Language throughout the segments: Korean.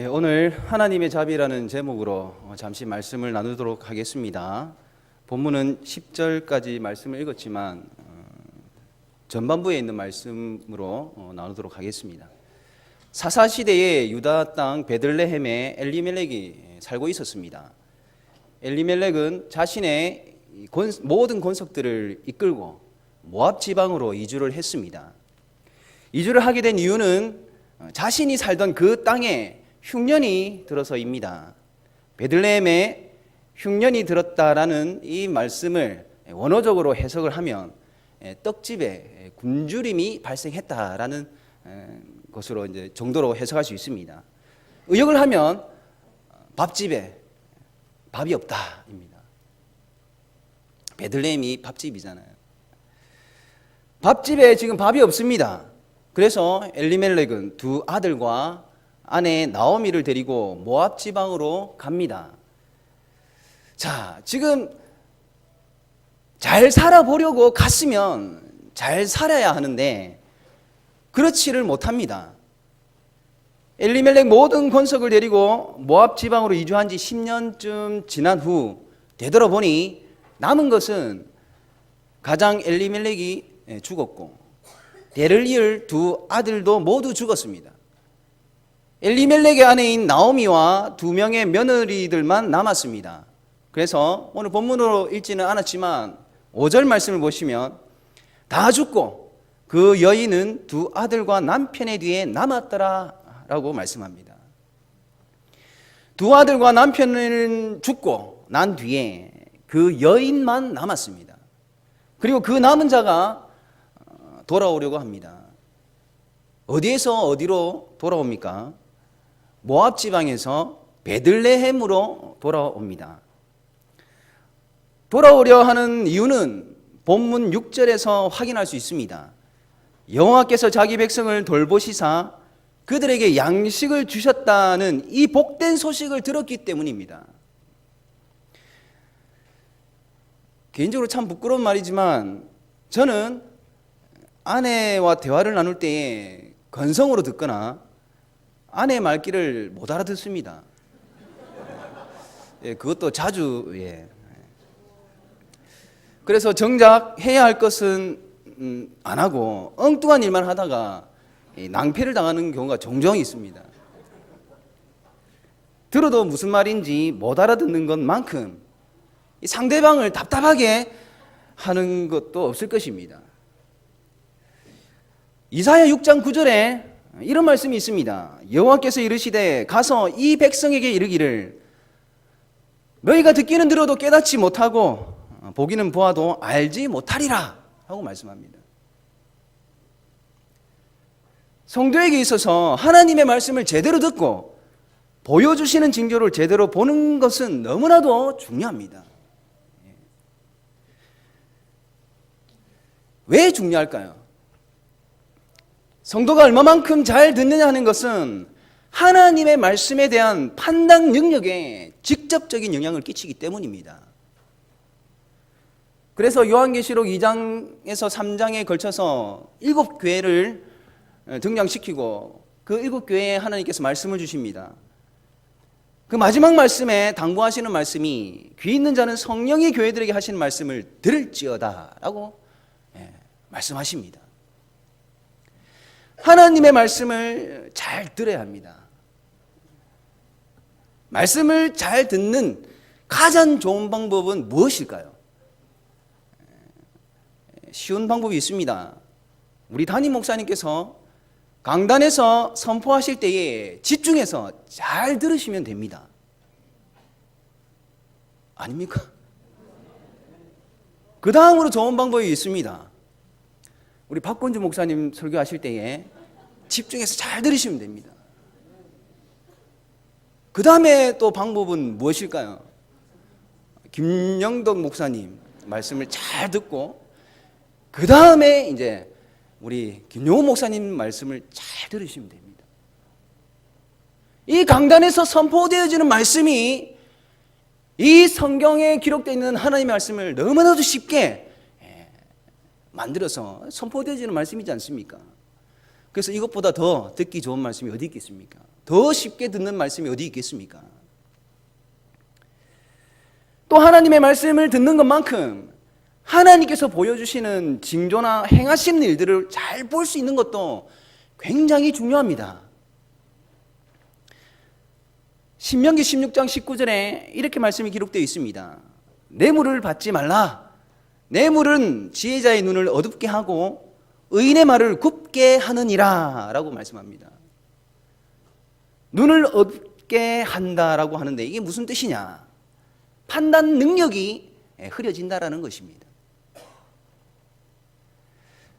오늘 하나님의 자비라는 제목으로 잠시 말씀을 나누도록 하겠습니다. 본문은 10절까지 말씀을 읽었지만 전반부에 있는 말씀으로 나누도록 하겠습니다. 사사시대에 유다 땅 베들레헴에 엘리멜렉이 살고 있었습니다. 엘리멜렉은 자신의 모든 권속들을 이끌고 모압 지방으로 이주를 했습니다. 이주를 하게 된 이유는 자신이 살던 그 땅에 흉년이 들어서입니다. 베들레헴에 흉년이 들었다라는 이 말씀을 원어적으로 해석을 하면 떡집에 굶주림이 발생했다라는 것으로 이제 정도로 해석할 수 있습니다. 의역을 하면 밥집에 밥이 없다입니다. 베들레헴이 밥집이잖아요. 밥집에 지금 밥이 없습니다. 그래서 엘리멜렉은 두 아들과 아내 나오미를 데리고 모압 지방으로 갑니다. 자, 지금 잘 살아보려고 갔으면 잘 살아야 하는데 그렇지를 못합니다. 엘리멜렉 모든 권속을 데리고 모압 지방으로 이주한 지 10년쯤 지난 후 되돌아보니 남은 것은 가장 엘리멜렉이 죽었고 대를 이을 두 아들도 모두 죽었습니다. 엘리멜렉의 아내인 나오미와 두 명의 며느리들만 남았습니다. 그래서 오늘 본문으로 읽지는 않았지만 5절 말씀을 보시면 다 죽고 그 여인은 두 아들과 남편의 뒤에 남았더라 라고 말씀합니다. 두 아들과 남편은 죽고 난 뒤에 그 여인만 남았습니다. 그리고 그 남은 자가 돌아오려고 합니다. 어디에서 어디로 돌아옵니까? 모압 지방에서 베들레헴으로 돌아옵니다. 돌아오려 하는 이유는 본문 6절에서 확인할 수 있습니다. 여호와께서 자기 백성을 돌보시사 그들에게 양식을 주셨다는 이 복된 소식을 들었기 때문입니다. 개인적으로 참 부끄러운 말이지만 저는 아내와 대화를 나눌 때에 건성으로 듣거나 아내의 말귀를 못 알아듣습니다. 그것도 자주. 그래서 정작 해야 할 것은 안 하고 엉뚱한 일만 하다가 낭패를 당하는 경우가 종종 있습니다. 들어도 무슨 말인지 못 알아듣는 것만큼 상대방을 답답하게 하는 것도 없을 것입니다. 이사야 6장 9절에 이런 말씀이 있습니다. 여호와께서 이르시되 가서 이 백성에게 이르기를 너희가 듣기는 들어도 깨닫지 못하고 보기는 보아도 알지 못하리라 하고 말씀합니다. 성도에게 있어서 하나님의 말씀을 제대로 듣고 보여주시는 징조를 제대로 보는 것은 너무나도 중요합니다. 왜 중요할까요? 성도가 얼마만큼 잘 듣느냐 하는 것은 하나님의 말씀에 대한 판단 능력에 직접적인 영향을 끼치기 때문입니다. 그래서 요한계시록 2장에서 3장에 걸쳐서 7교회를 등장시키고 그 7교회에 하나님께서 말씀을 주십니다. 그 마지막 말씀에 당부하시는 말씀이 귀 있는 자는 성령이 교회들에게 하시는 말씀을 들을지어다 라고 말씀하십니다. 하나님의 말씀을 잘 들어야 합니다. 말씀을 잘 듣는 가장 좋은 방법은 무엇일까요? 쉬운 방법이 있습니다. 우리 담임 목사님께서 강단에서 선포하실 때에 집중해서 잘 들으시면 됩니다. 아닙니까? 그 다음으로 좋은 방법이 있습니다. 우리 박건주 목사님 설교하실 때에 집중해서 잘 들으시면 됩니다. 그 다음에 또 방법은 무엇일까요? 김영덕 목사님 말씀을 잘 듣고 그 다음에 이제 우리 김용호 목사님 말씀을 잘 들으시면 됩니다. 이 강단에서 선포되어지는 말씀이 이 성경에 기록되어 있는 하나님의 말씀을 너무나도 쉽게 만들어서 선포되어지는 말씀이지 않습니까? 그래서 이것보다 더 듣기 좋은 말씀이 어디 있겠습니까? 더 쉽게 듣는 말씀이 어디 있겠습니까? 또 하나님의 말씀을 듣는 것만큼 하나님께서 보여주시는 징조나 행하시는 일들을 잘 볼 수 있는 것도 굉장히 중요합니다. 신명기 16장 19절에 이렇게 말씀이 기록되어 있습니다. 뇌물을 받지 말라. 뇌물은 지혜자의 눈을 어둡게 하고 의인의 말을 굽게 하느니라 라고 말씀합니다. 눈을 어둡게 한다라고 하는데 이게 무슨 뜻이냐? 판단 능력이 흐려진다라는 것입니다.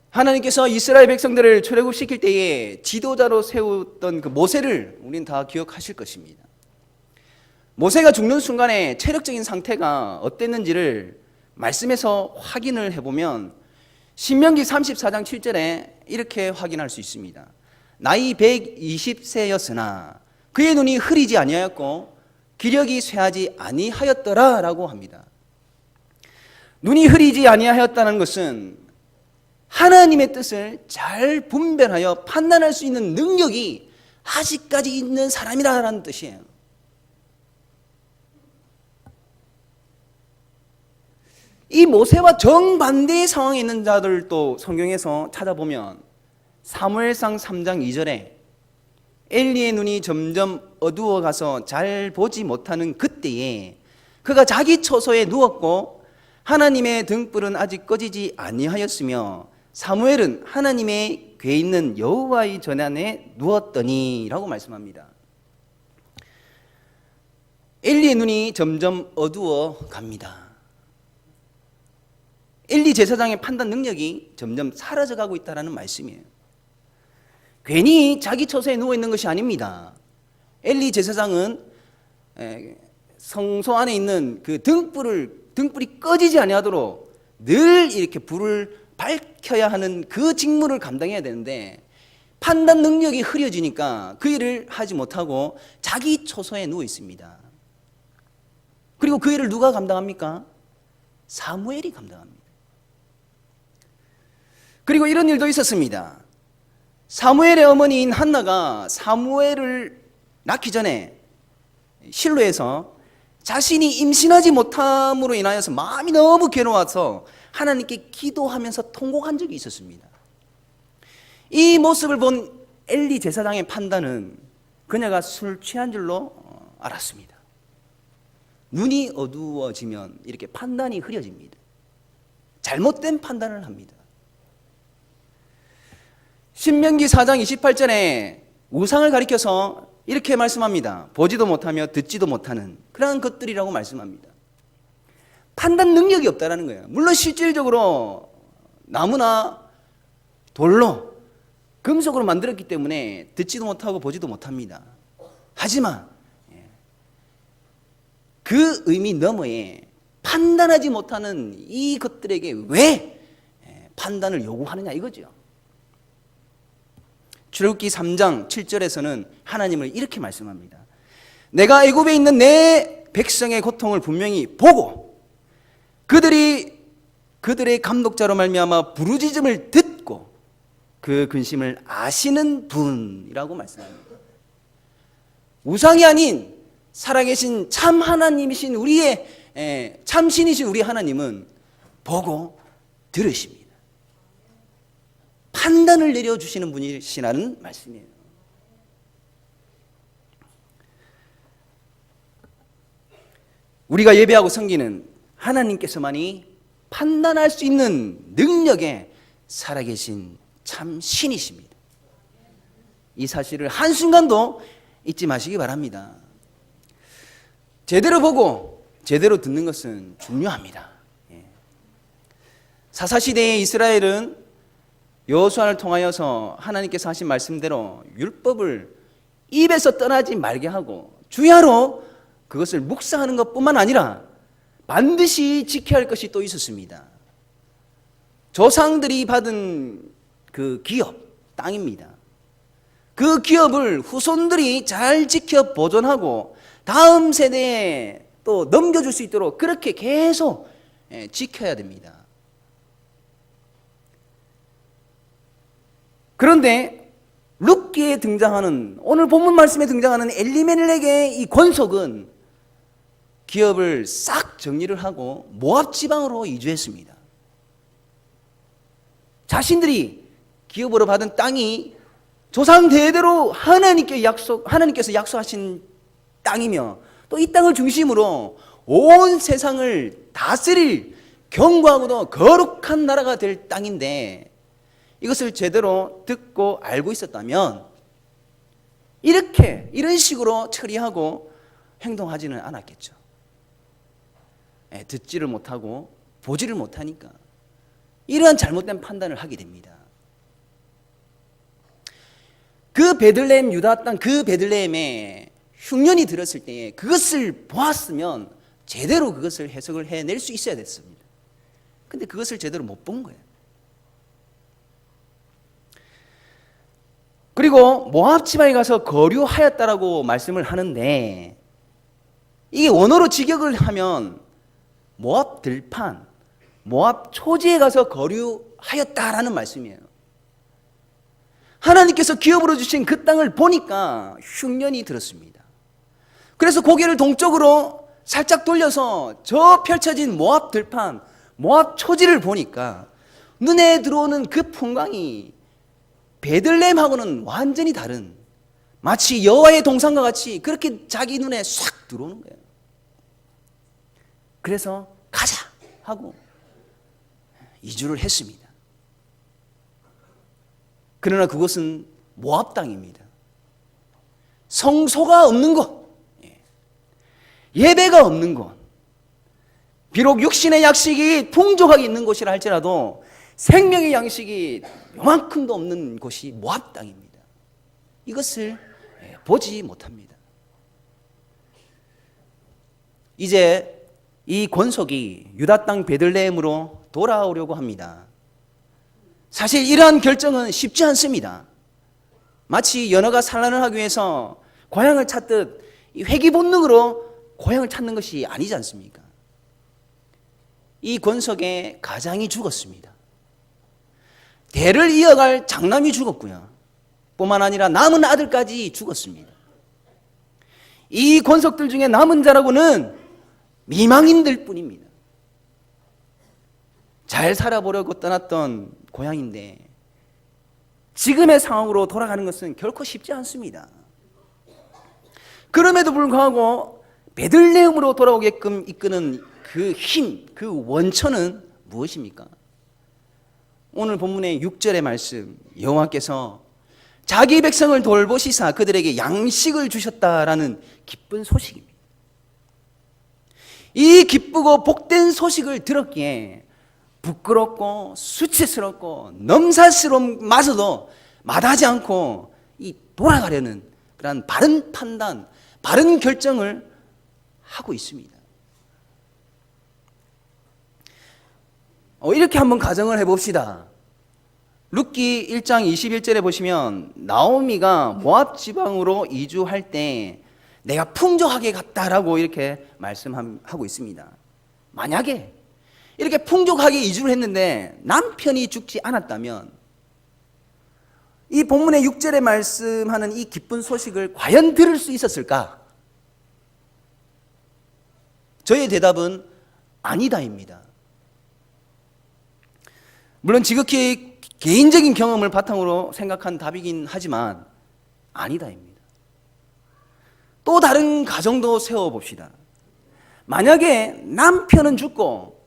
하나님께서 이스라엘 백성들을 출애굽시킬 때에 지도자로 세웠던 그 모세를 우리는 다 기억하실 것입니다. 모세가 죽는 순간에 체력적인 상태가 어땠는지를 말씀에서 확인을 해보면 신명기 34장 7절에 이렇게 확인할 수 있습니다. 나이 120세였으나 그의 눈이 흐리지 아니하였고 기력이 쇠하지 아니하였더라 라고 합니다. 눈이 흐리지 아니하였다는 것은 하나님의 뜻을 잘 분별하여 판단할 수 있는 능력이 아직까지 있는 사람이라는 뜻이에요. 이 모세와 정반대의 상황에 있는 자들도 성경에서 찾아보면 사무엘상 3장 2절에 엘리의 눈이 점점 어두워가서 잘 보지 못하는 그때에 그가 자기 처소에 누웠고 하나님의 등불은 아직 꺼지지 아니하였으며 사무엘은 하나님의 궤 있는 여호와의 전안에 누웠더니 라고 말씀합니다. 엘리의 눈이 점점 어두워 갑니다. 엘리 제사장의 판단 능력이 점점 사라져가고 있다는 말씀이에요. 괜히 자기 처소에 누워있는 것이 아닙니다. 엘리 제사장은 성소 안에 있는 그 등불이 꺼지지 아니하도록 늘 이렇게 불을 밝혀야 하는 그 직무를 감당해야 되는데 판단 능력이 흐려지니까 그 일을 하지 못하고 자기 처소에 누워 있습니다. 그리고 그 일을 누가 감당합니까? 사무엘이 감당합니다. 그리고 이런 일도 있었습니다. 사무엘의 어머니인 한나가 사무엘을 낳기 전에 실로에서 자신이 임신하지 못함으로 인하여서 마음이 너무 괴로워서 하나님께 기도하면서 통곡한 적이 있었습니다. 이 모습을 본 엘리 제사장의 판단은 그녀가 술 취한 줄로 알았습니다. 눈이 어두워지면 이렇게 판단이 흐려집니다. 잘못된 판단을 합니다. 신명기 4장 28절에 우상을 가리켜서 이렇게 말씀합니다. 보지도 못하며 듣지도 못하는 그러한 것들이라고 말씀합니다. 판단 능력이 없다라는 거예요. 물론 실질적으로 나무나 돌로 금속으로 만들었기 때문에 듣지도 못하고 보지도 못합니다. 하지만 그 의미 너머에 판단하지 못하는 이 것들에게 왜 판단을 요구하느냐 이거죠. 출애굽기 3장 7절에서는 하나님을 이렇게 말씀합니다. 내가 애굽에 있는 내 백성의 고통을 분명히 보고 그들의 감독자로 말미암아 부르짖음을 듣고 그 근심을 아시는 분이라고 말씀합니다. 우상이 아닌 살아계신 참 하나님이신 우리의 참신이신 우리 하나님은 보고 들으십니다. 판단을 내려주시는 분이시라는 말씀이에요. 우리가 예배하고 섬기는 하나님께서만이 판단할 수 있는 능력에 살아계신 참 신이십니다. 이 사실을 한순간도 잊지 마시기 바랍니다. 제대로 보고 제대로 듣는 것은 중요합니다. 사사시대의 이스라엘은 여호수아를 통하여서 하나님께서 하신 말씀대로 율법을 입에서 떠나지 말게 하고 주야로 그것을 묵상하는 것뿐만 아니라 반드시 지켜야 할 것이 또 있었습니다. 조상들이 받은 그 기업, 땅입니다. 그 기업을 후손들이 잘 지켜 보존하고 다음 세대에 또 넘겨줄 수 있도록 그렇게 계속 지켜야 됩니다. 그런데 룻기에 등장하는, 오늘 본문 말씀에 등장하는 엘리멜렉의 이 권속은 기업을 싹 정리를 하고 모압 지방으로 이주했습니다. 자신들이 기업으로 받은 땅이 조상 대대로 하나님께서 약속하신 땅이며, 또 이 땅을 중심으로 온 세상을 다스릴 견고하고도 거룩한 나라가 될 땅인데, 이것을 제대로 듣고 알고 있었다면 이런 식으로 처리하고 행동하지는 않았겠죠. 듣지를 못하고 보지를 못하니까 이러한 잘못된 판단을 하게 됩니다. 그 베들레헴, 유다 땅 그 베들레헴에 흉년이 들었을 때에 그것을 보았으면 제대로 그것을 해석을 해낼 수 있어야 됐습니다. 근데 그것을 제대로 못 본 거예요. 그리고 모압 지방에 가서 거류하였다라고 말씀을 하는데, 이게 원어로 직역을 하면 모압 들판, 모압 초지에 가서 거류하였다라는 말씀이에요. 하나님께서 기업으로 주신 그 땅을 보니까 흉년이 들었습니다. 그래서 고개를 동쪽으로 살짝 돌려서 저 펼쳐진 모압 들판, 모압 초지를 보니까 눈에 들어오는 그 풍광이 베들레헴하고는 완전히 다른, 마치 여호와의 동산과 같이 그렇게 자기 눈에 싹 들어오는 거예요. 그래서 가자 하고 이주를 했습니다. 그러나 그곳은 모압 땅입니다. 성소가 없는 곳, 예배가 없는 곳, 비록 육신의 약식이 풍족하게 있는 곳이라 할지라도 생명의 양식이 요만큼도 없는 곳이 모압 땅입니다. 이것을 보지 못합니다. 이제 이 권속이 유다 땅 베들레헴으로 돌아오려고 합니다. 사실 이러한 결정은 쉽지 않습니다. 마치 연어가 산란을 하기 위해서 고향을 찾듯 회귀 본능으로 고향을 찾는 것이 아니지 않습니까? 이 권속의 가장이 죽었습니다. 대를 이어갈 장남이 죽었고요. 뿐만 아니라 남은 아들까지 죽었습니다. 이 권속들 중에 남은 자라고는 미망인들 뿐입니다. 잘 살아보려고 떠났던 고향인데 지금의 상황으로 돌아가는 것은 결코 쉽지 않습니다. 그럼에도 불구하고 베들레헴으로 돌아오게끔 이끄는 그 힘, 그 원천은 무엇입니까? 오늘 본문의 6절의 말씀, 여호와께서 자기 백성을 돌보시사 그들에게 양식을 주셨다라는 기쁜 소식입니다. 이 기쁘고 복된 소식을 들었기에 부끄럽고 수치스럽고 넘사스러움마저도 마다하지 않고 이 돌아가려는 그런 바른 판단, 바른 결정을 하고 있습니다. 이렇게 한번 가정을 해봅시다. 룻기 1장 21절에 보시면 나오미가 모압 지방으로 이주할 때 내가 풍족하게 갔다라고 이렇게 말씀하고 있습니다. 만약에 이렇게 풍족하게 이주를 했는데 남편이 죽지 않았다면 이 본문의 6절에 말씀하는 이 기쁜 소식을 과연 들을 수 있었을까? 저의 대답은 아니다입니다. 물론 지극히 개인적인 경험을 바탕으로 생각한 답이긴 하지만 아니다입니다. 또 다른 가정도 세워봅시다. 만약에 남편은 죽고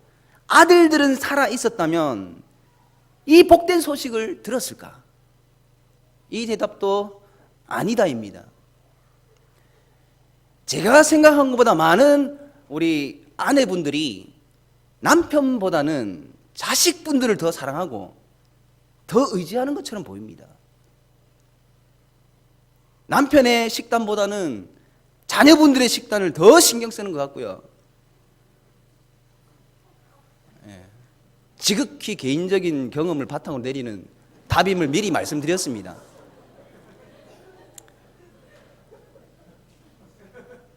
아들들은 살아 있었다면 이 복된 소식을 들었을까? 이 대답도 아니다입니다. 제가 생각한 것보다 많은 우리 아내분들이 남편보다는 자식분들을 더 사랑하고 더 의지하는 것처럼 보입니다. 남편의 식단보다는 자녀분들의 식단을 더 신경 쓰는 것 같고요. 지극히 개인적인 경험을 바탕으로 내리는 답임을 미리 말씀드렸습니다.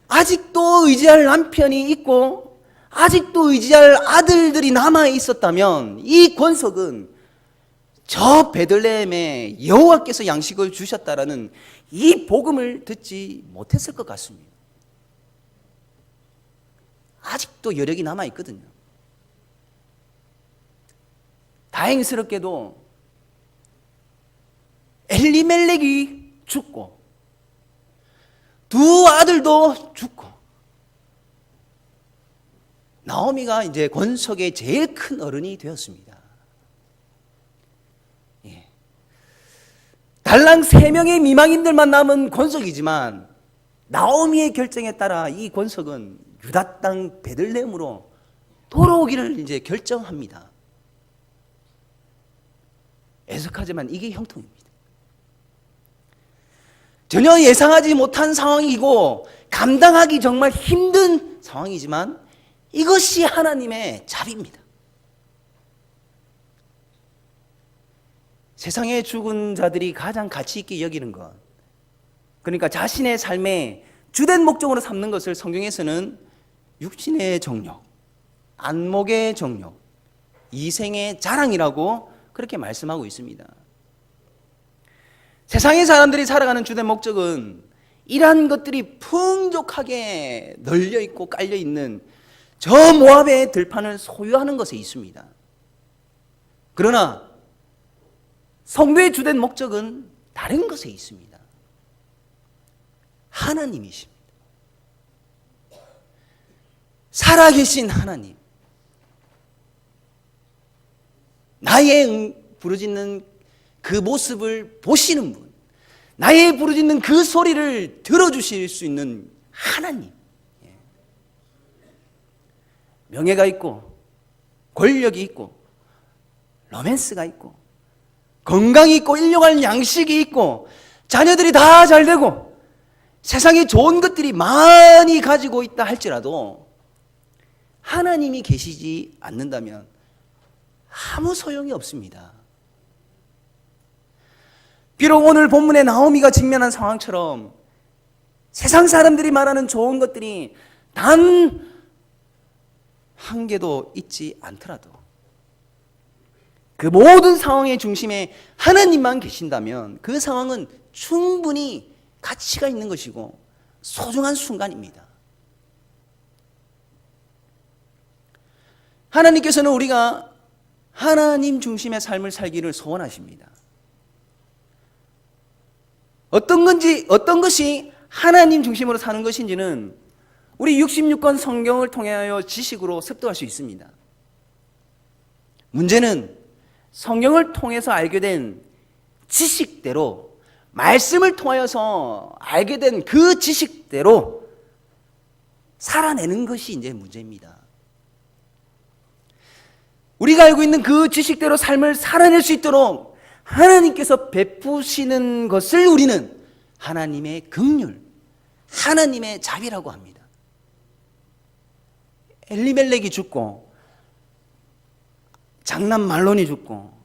아직도 의지할 남편이 있고 아직도 의지할 아들들이 남아 있었다면 이 권속은 저 베들레헴에 여호와께서 양식을 주셨다라는 이 복음을 듣지 못했을 것 같습니다. 아직도 여력이 남아 있거든요. 다행스럽게도 엘리멜렉이 죽고 두 아들도 죽고 나오미가 이제 권속의 제일 큰 어른이 되었습니다. 달랑 3명의 미망인들만 남은 권속이지만 나오미의 결정에 따라 이 권속은 유다 땅 베들레헴으로 돌아오기를 이제 결정합니다. 애석하지만 이게 형통입니다. 전혀 예상하지 못한 상황이고 감당하기 정말 힘든 상황이지만 이것이 하나님의 자비입니다. 세상에 죽은 자들이 가장 가치 있게 여기는 것, 그러니까 자신의 삶의 주된 목적으로 삼는 것을 성경에서는 육신의 정욕, 안목의 정욕, 이생의 자랑이라고 그렇게 말씀하고 있습니다. 세상의 사람들이 살아가는 주된 목적은 이러한 것들이 풍족하게 널려 있고 깔려 있는 저 모압의 들판을 소유하는 것에 있습니다. 그러나 성도의 주된 목적은 다른 것에 있습니다. 하나님이십니다. 살아계신 하나님, 나의 부르짖는 그 모습을 보시는 분, 나의 부르짖는 그 소리를 들어주실 수 있는 하나님. 명예가 있고 권력이 있고 로맨스가 있고 건강이 있고 일용할 양식이 있고 자녀들이 다 잘되고 세상에 좋은 것들이 많이 가지고 있다 할지라도 하나님이 계시지 않는다면 아무 소용이 없습니다. 비록 오늘 본문의 나오미가 직면한 상황처럼 세상 사람들이 말하는 좋은 것들이 단 한 개도 있지 않더라도 그 모든 상황의 중심에 하나님만 계신다면 그 상황은 충분히 가치가 있는 것이고 소중한 순간입니다. 하나님께서는 우리가 하나님 중심의 삶을 살기를 소원하십니다. 어떤 것이 하나님 중심으로 사는 것인지는 우리 66권 성경을 통하여 지식으로 습득할 수 있습니다. 문제는 성경을 통해서 알게 된 지식대로, 말씀을 통하여서 알게 된 그 지식대로 살아내는 것이 이제 문제입니다. 우리가 알고 있는 그 지식대로 삶을 살아낼 수 있도록 하나님께서 베푸시는 것을 우리는 하나님의 긍휼, 하나님의 자비라고 합니다. 엘리멜렉이 죽고 장남 말론이 죽고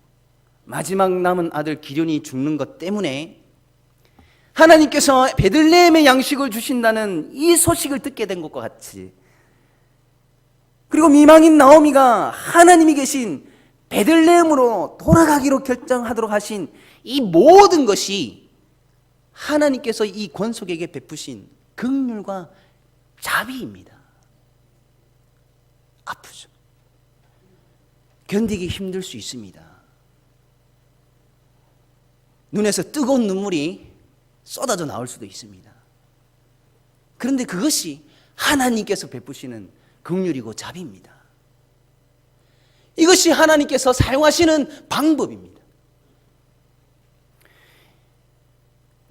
마지막 남은 아들 기럝이 죽는 것 때문에 하나님께서 베들레헴의 양식을 주신다는 이 소식을 듣게 된 것과 같이, 그리고 미망인 나오미가 하나님이 계신 베들레헴으로 돌아가기로 결정하도록 하신 이 모든 것이 하나님께서 이 권속에게 베푸신 긍휼과 자비입니다. 아프죠. 견디기 힘들 수 있습니다. 눈에서 뜨거운 눈물이 쏟아져 나올 수도 있습니다. 그런데 그것이 하나님께서 베푸시는 긍휼이고 자비입니다. 이것이 하나님께서 사용하시는 방법입니다.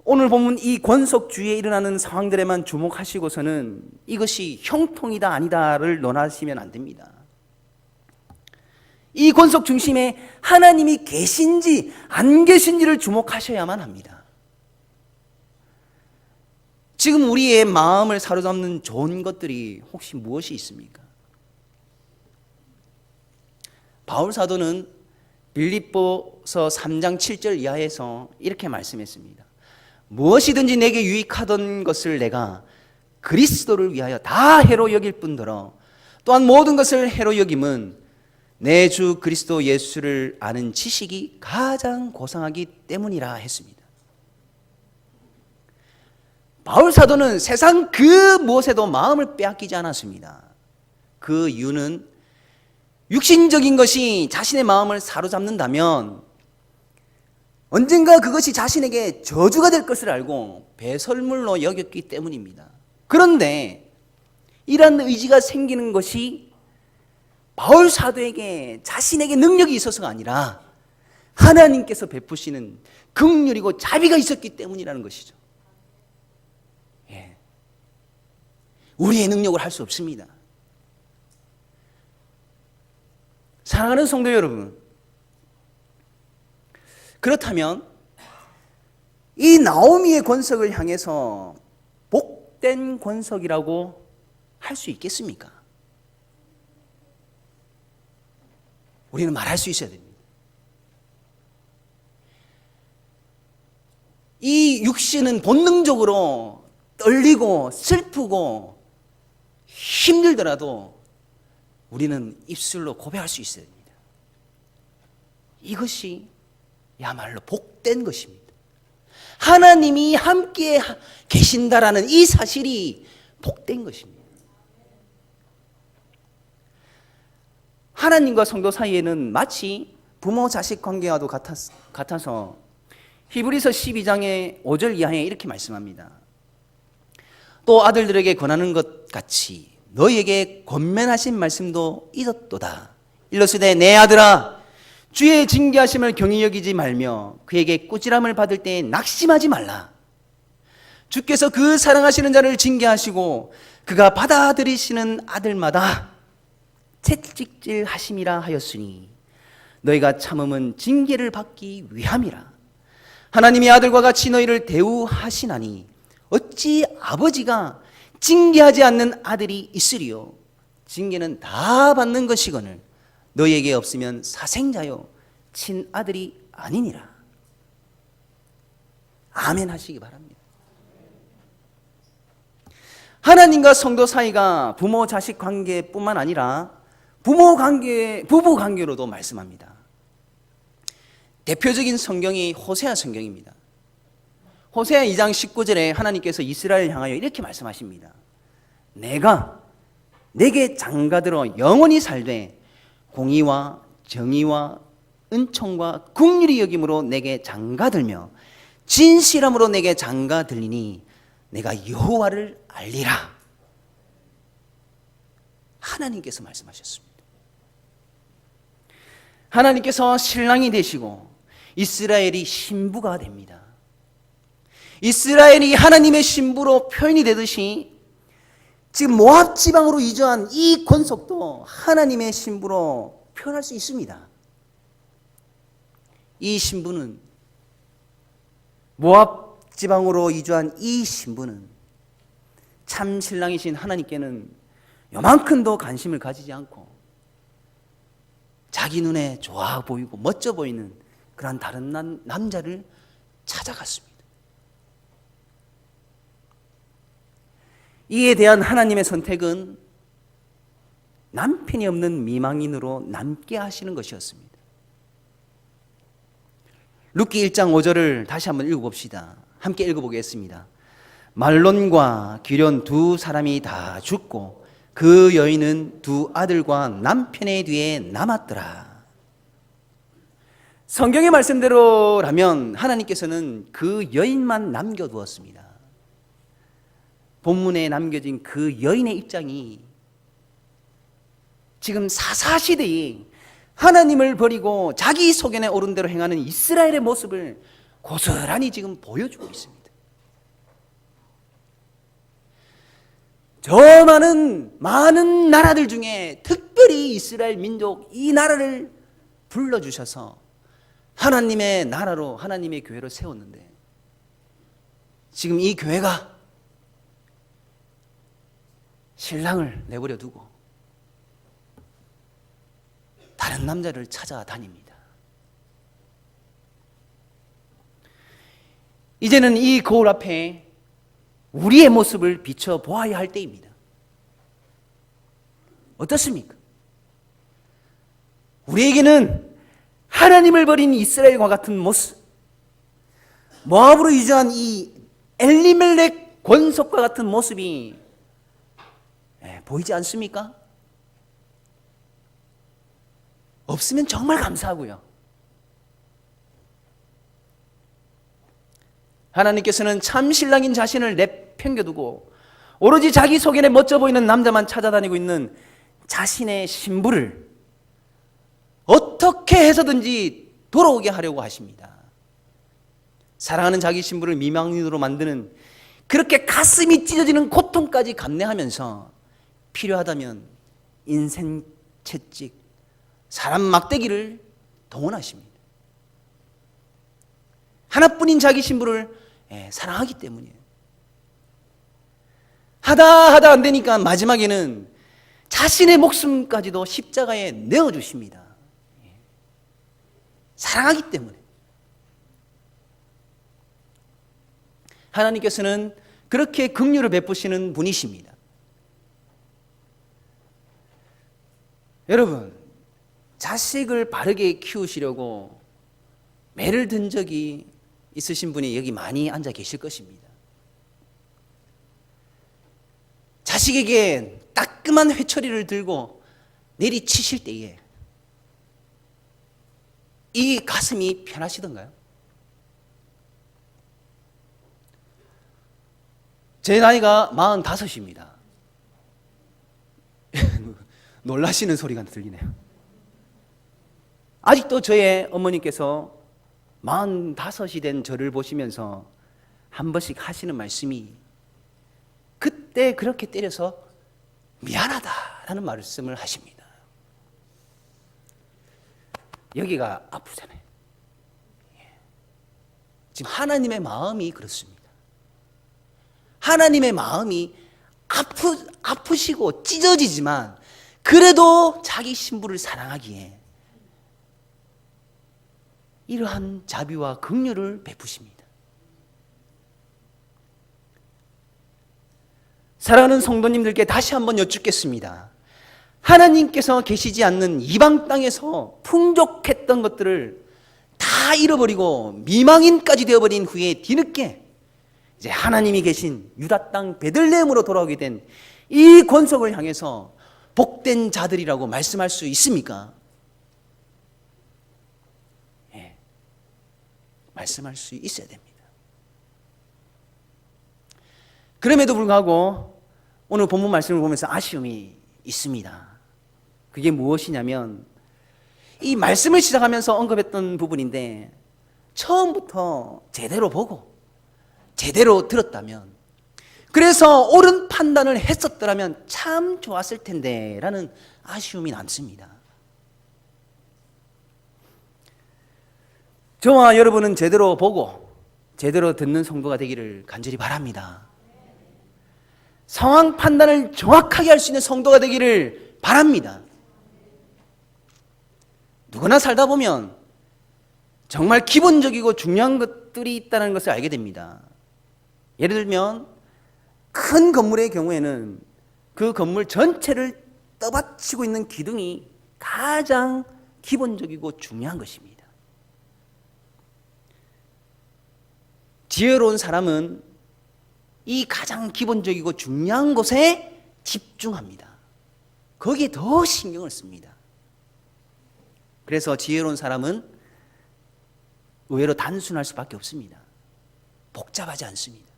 오늘 본문 이 권속 주위에 일어나는 상황들에만 주목하시고서는 이것이 형통이다 아니다를 논하시면 안 됩니다. 이 권속 중심에 하나님이 계신지 안 계신지를 주목하셔야만 합니다. 지금 우리의 마음을 사로잡는 좋은 것들이 혹시 무엇이 있습니까? 바울 사도는 빌립보서 3장 7절 이하에서 이렇게 말씀했습니다. 무엇이든지 내게 유익하던 것을 내가 그리스도를 위하여 다 해로 여길 뿐더러 또한 모든 것을 해로 여김은 내 주 그리스도 예수를 아는 지식이 가장 고상하기 때문이라 했습니다. 바울 사도는 세상 그 무엇에도 마음을 빼앗기지 않았습니다. 그 이유는 육신적인 것이 자신의 마음을 사로잡는다면 언젠가 그것이 자신에게 저주가 될 것을 알고 배설물로 여겼기 때문입니다. 그런데 이러한 의지가 생기는 것이 바울 사도에게 자신에게 능력이 있어서가 아니라 하나님께서 베푸시는 긍휼이고 자비가 있었기 때문이라는 것이죠. 우리의 능력을 할 수 없습니다. 사랑하는 성도 여러분, 그렇다면 이 나오미의 권석을 향해서 복된 권석이라고 할 수 있겠습니까? 우리는 말할 수 있어야 됩니다. 이 육신은 본능적으로 떨리고 슬프고 힘들더라도 우리는 입술로 고백할 수 있어야 됩니다. 이것이 야말로 복된 것입니다. 하나님이 함께 계신다라는 이 사실이 복된 것입니다. 하나님과 성도 사이에는 마치 부모 자식 관계와도 같아서 히브리서 12장의 5절 이하에 이렇게 말씀합니다. 또 아들들에게 권하는 것 같이 너희에게 권면하신 말씀도 잊었도다. 일러스되 내 아들아 주의 징계하심을 경히 여기지 말며 그에게 꾸지람을 받을 때에 낙심하지 말라. 주께서 그 사랑하시는 자를 징계하시고 그가 받아들이시는 아들마다 채찍질 하심이라 하였으니 너희가 참음은 징계를 받기 위함이라. 하나님이 아들과 같이 너희를 대우하시나니 어찌 아버지가 징계하지 않는 아들이 있으리요. 징계는 다 받는 것이거늘 너희에게 없으면 사생자요 친아들이 아니니라. 아멘 하시기 바랍니다. 하나님과 성도 사이가 부모 자식 관계뿐만 아니라 부부 관계로도 말씀합니다. 대표적인 성경이 호세아 성경입니다. 호세아 2장 19절에 하나님께서 이스라엘을 향하여 이렇게 말씀하십니다. 내가 내게 장가들어 영원히 살되 공의와 정의와 은총과 긍휼히 여김으로 내게 장가들며 진실함으로 내게 장가들리니 내가 여호와를 알리라. 하나님께서 말씀하셨습니다. 하나님께서 신랑이 되시고 이스라엘이 신부가 됩니다. 이스라엘이 하나님의 신부로 표현이 되듯이 지금 모압 지방으로 이주한 이 권속도 하나님의 신부로 표현할 수 있습니다. 이 신부는 모압 지방으로 이주한 이 신부는 참 신랑이신 하나님께는 요만큼도 관심을 가지지 않고 자기 눈에 좋아 보이고 멋져 보이는 그런 다른 남자를 찾아갔습니다. 이에 대한 하나님의 선택은 남편이 없는 미망인으로 남게 하시는 것이었습니다. 룻기 1장 5절을 다시 한번 읽어봅시다. 함께 읽어보겠습니다. 말론과 기련 두 사람이 다 죽고 그 여인은 두 아들과 남편의 뒤에 남았더라. 성경의 말씀대로라면 하나님께서는 그 여인만 남겨두었습니다. 본문에 남겨진 그 여인의 입장이 지금 사사시대에 하나님을 버리고 자기 소견에 오른 대로 행하는 이스라엘의 모습을 고스란히 지금 보여주고 있습니다. 저 많은 나라들 중에 특별히 이스라엘 민족 이 나라를 불러주셔서 하나님의 나라로 하나님의 교회로 세웠는데 지금 이 교회가 신랑을 내버려 두고 다른 남자를 찾아다닙니다. 이제는 이 거울 앞에 우리의 모습을 비춰보아야 할 때입니다. 어떻습니까? 우리에게는 하나님을 버린 이스라엘과 같은 모습, 모압으로 유저한 이 엘리멜렉 권속과 같은 모습이 보이지 않습니까? 없으면 정말 감사하고요. 하나님께서는 참 신랑인 자신을 내팽겨두고 오로지 자기 속에 멋져 보이는 남자만 찾아다니고 있는 자신의 신부를 어떻게 해서든지 돌아오게 하려고 하십니다. 사랑하는 자기 신부를 미망인으로 만드는 그렇게 가슴이 찢어지는 고통까지 감내하면서 필요하다면 인생 채찍, 사람 막대기를 동원하십니다. 하나뿐인 자기 신부를 사랑하기 때문이에요. 하다 안 되니까 마지막에는 자신의 목숨까지도 십자가에 내어주십니다. 사랑하기 때문에. 하나님께서는 그렇게 긍휼을 베푸시는 분이십니다. 여러분, 자식을 바르게 키우시려고 매를 든 적이 있으신 분이 여기 많이 앉아 계실 것입니다. 자식에게 따끔한 회초리를 들고 내리치실 때에 이 가슴이 편하시던가요? 제 나이가 45입니다. 놀라시는 소리가 들리네요. 아직도 저의 어머니께서 45이 된 저를 보시면서 한 번씩 하시는 말씀이 그때 그렇게 때려서 미안하다라는 말씀을 하십니다. 여기가 아프잖아요. 지금 하나님의 마음이 그렇습니다. 하나님의 마음이 아프시고 찢어지지만 그래도 자기 신부를 사랑하기에 이러한 자비와 긍휼을 베푸십니다. 사랑하는 성도님들께 다시 한번 여쭙겠습니다. 하나님께서 계시지 않는 이방 땅에서 풍족했던 것들을 다 잃어버리고 미망인까지 되어버린 후에 뒤늦게 이제 하나님이 계신 유다 땅 베들레헴으로 돌아오게 된 이 권속을 향해서 복된 자들이라고 말씀할 수 있습니까? 예, 말씀할 수 있어야 됩니다. 그럼에도 불구하고 오늘 본문 말씀을 보면서 아쉬움이 있습니다. 그게 무엇이냐면 이 말씀을 시작하면서 언급했던 부분인데 처음부터 제대로 보고 제대로 들었다면, 그래서 옳은 판단을 했었더라면 참 좋았을 텐데 라는 아쉬움이 남습니다. 저와 여러분은 제대로 보고 제대로 듣는 성도가 되기를 간절히 바랍니다. 상황 판단을 정확하게 할 수 있는 성도가 되기를 바랍니다. 누구나 살다 보면 정말 기본적이고 중요한 것들이 있다는 것을 알게 됩니다. 예를 들면 큰 건물의 경우에는 그 건물 전체를 떠받치고 있는 기둥이 가장 기본적이고 중요한 것입니다. 지혜로운 사람은 이 가장 기본적이고 중요한 곳에 집중합니다. 거기에 더 신경을 씁니다. 그래서 지혜로운 사람은 의외로 단순할 수밖에 없습니다. 복잡하지 않습니다.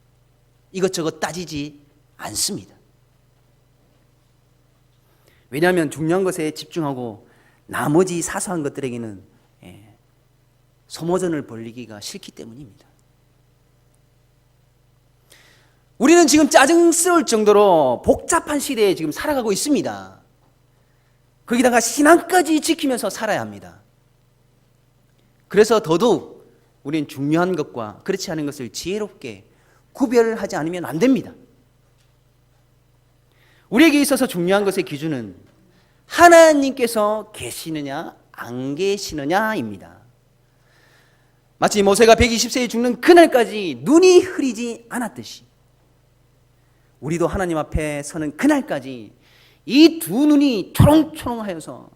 이것저것 따지지 않습니다. 왜냐하면 중요한 것에 집중하고 나머지 사소한 것들에게는 소모전을 벌이기가 싫기 때문입니다. 우리는 지금 짜증스러울 정도로 복잡한 시대에 지금 살아가고 있습니다. 거기다가 신앙까지 지키면서 살아야 합니다. 그래서 더더욱 우리는 중요한 것과 그렇지 않은 것을 지혜롭게 구별하지 않으면 안 됩니다. 우리에게 있어서 중요한 것의 기준은 하나님께서 계시느냐 안 계시느냐입니다. 마치 모세가 120세에 죽는 그날까지 눈이 흐리지 않았듯이 우리도 하나님 앞에 서는 그날까지 이 두 눈이 초롱초롱하여서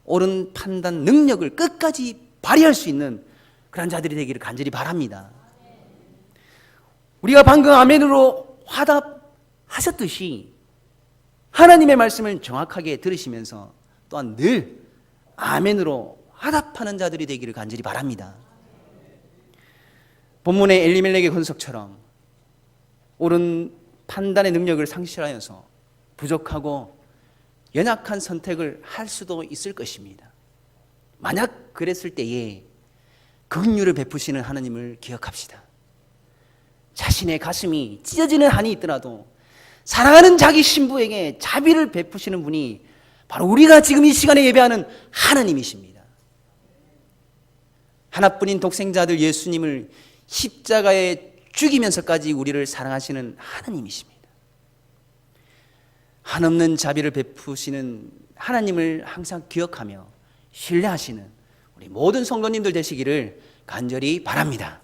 옳은 판단 능력을 끝까지 발휘할 수 있는 그런 자들이 되기를 간절히 바랍니다. 우리가 방금 아멘으로 화답하셨듯이 하나님의 말씀을 정확하게 들으시면서 또한 늘 아멘으로 화답하는 자들이 되기를 간절히 바랍니다. 본문의 엘리멜렉의 건석처럼 옳은 판단의 능력을 상실하여서 부족하고 연약한 선택을 할 수도 있을 것입니다. 만약 그랬을 때에 긍휼을 베푸시는 하나님을 기억합시다. 자신의 가슴이 찢어지는 한이 있더라도 사랑하는 자기 신부에게 자비를 베푸시는 분이 바로 우리가 지금 이 시간에 예배하는 하나님이십니다. 하나뿐인 독생자들 예수님을 십자가에 죽이면서까지 우리를 사랑하시는 하나님이십니다. 한없는 자비를 베푸시는 하나님을 항상 기억하며 신뢰하시는 우리 모든 성도님들 되시기를 간절히 바랍니다.